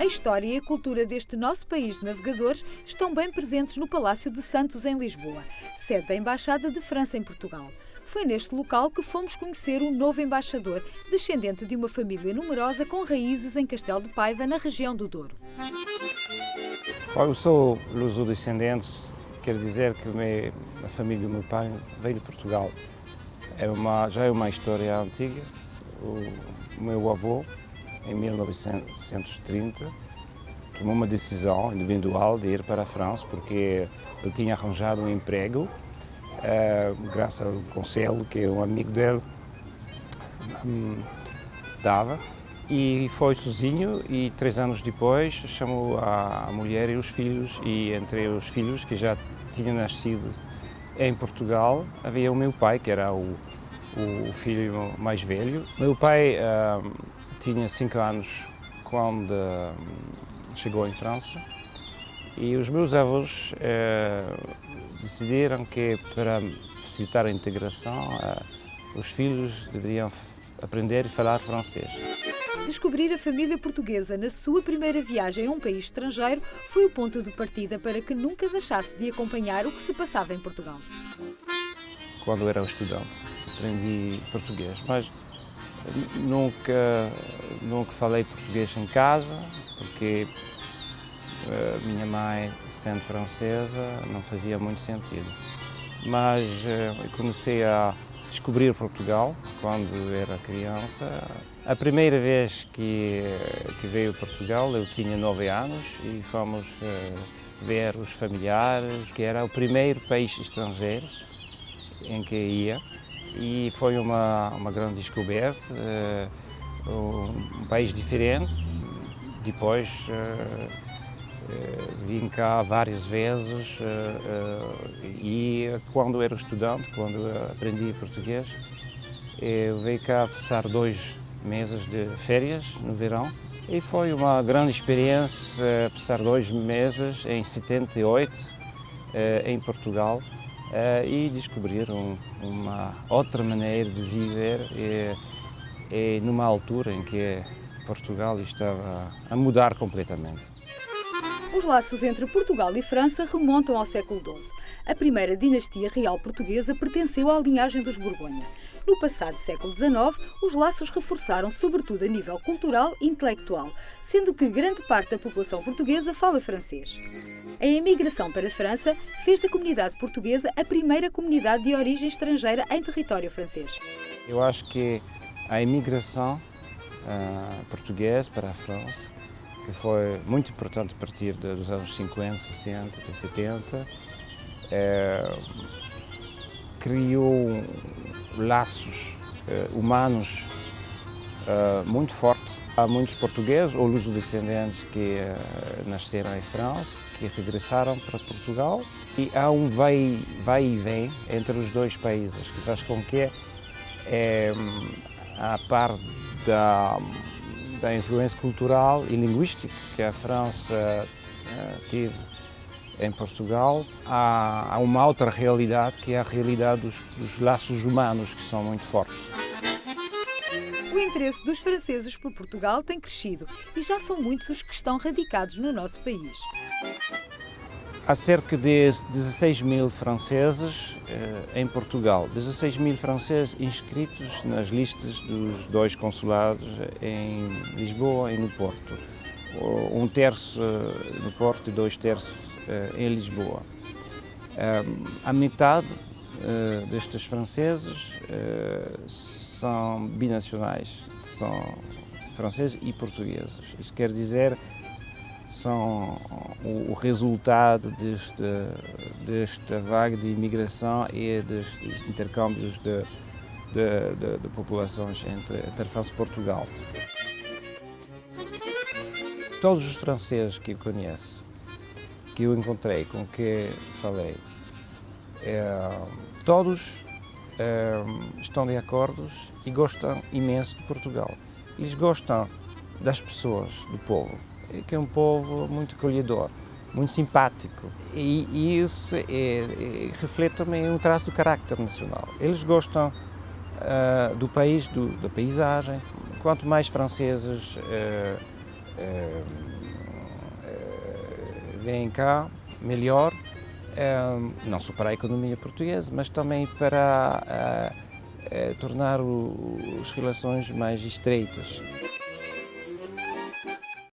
A história e a cultura deste nosso país de navegadores estão bem presentes no Palácio de Santos, em Lisboa, sede da Embaixada de França em Portugal. Foi neste local que fomos conhecer o novo embaixador, descendente de uma família numerosa com raízes em Castelo de Paiva, na região do Douro. Eu sou luso-descendente, quer dizer que a família do meu pai veio de Portugal. Já é uma história antiga. O meu avô, em 1930, tomou uma decisão individual de ir para a França porque ele tinha arranjado um emprego, graças ao conselho que um amigo dele dava. E foi sozinho e 3 anos depois chamou a mulher e os filhos, e entre os filhos que já tinham nascido em Portugal havia o meu pai, que era o filho mais velho. Meu pai tinha 5 anos quando chegou em França, e os meus avós decidiram que para facilitar a integração os filhos deveriam aprender a falar francês. Descobrir a família portuguesa na sua primeira viagem a um país estrangeiro foi o ponto de partida para que nunca deixasse de acompanhar o que se passava em Portugal. Quando era estudante, aprendi português, mas nunca falei português em casa, porque minha mãe, sendo francesa, não fazia muito sentido. Mas eu comecei a descobrir Portugal quando era criança. A primeira vez que veio a Portugal eu tinha 9 anos e fomos ver os familiares, que era o primeiro país estrangeiro em que ia, e foi uma grande descoberta, um país diferente. Depois vim cá várias vezes e quando era estudante, quando aprendi português, eu veio cá passar 2 meses de férias no verão, e foi uma grande experiência passar 2 meses em 78 em Portugal e descobrir uma outra maneira de viver e numa altura em que Portugal estava a mudar completamente. Os laços entre Portugal e França remontam ao século XII. A primeira dinastia real portuguesa pertenceu à linhagem dos Borgonha. No passado século XIX, os laços reforçaram sobretudo a nível cultural e intelectual, sendo que grande parte da população portuguesa fala francês. A imigração para a França fez da comunidade portuguesa a primeira comunidade de origem estrangeira em território francês. Eu acho que a imigração portuguesa para a França, que foi muito importante a partir dos anos 50, 60 e 70, criou laços humanos muito fortes. Há muitos portugueses ou luso-descendentes que nasceram em França, que regressaram para Portugal, e há um vai e vem entre os dois países, que faz com que, a par da influência cultural e linguística que a França teve em Portugal, há uma outra realidade, que é a realidade dos laços humanos, que são muito fortes. O interesse dos franceses por Portugal tem crescido e já são muitos os que estão radicados no nosso país. Há cerca de 16 mil franceses em Portugal, 16 mil franceses inscritos nas listas dos 2 consulados em Lisboa e no Porto. 1/3 no Porto e 2/3 em Lisboa. A metade destes franceses são binacionais, são franceses e portugueses. Isto quer dizer, são o resultado desta vaga de imigração e dos intercâmbios de populações entre França e Portugal. Todos os franceses que eu conheço, que eu encontrei, com que falei, todos estão de acordo e gostam imenso de Portugal. Eles gostam das pessoas, do povo, que é um povo muito acolhedor, muito simpático, e isso reflete também um traço do carácter nacional. Eles gostam do país, da paisagem. Quanto mais franceses vêm cá melhor, não só para a economia portuguesa, mas também para tornar as relações mais estreitas.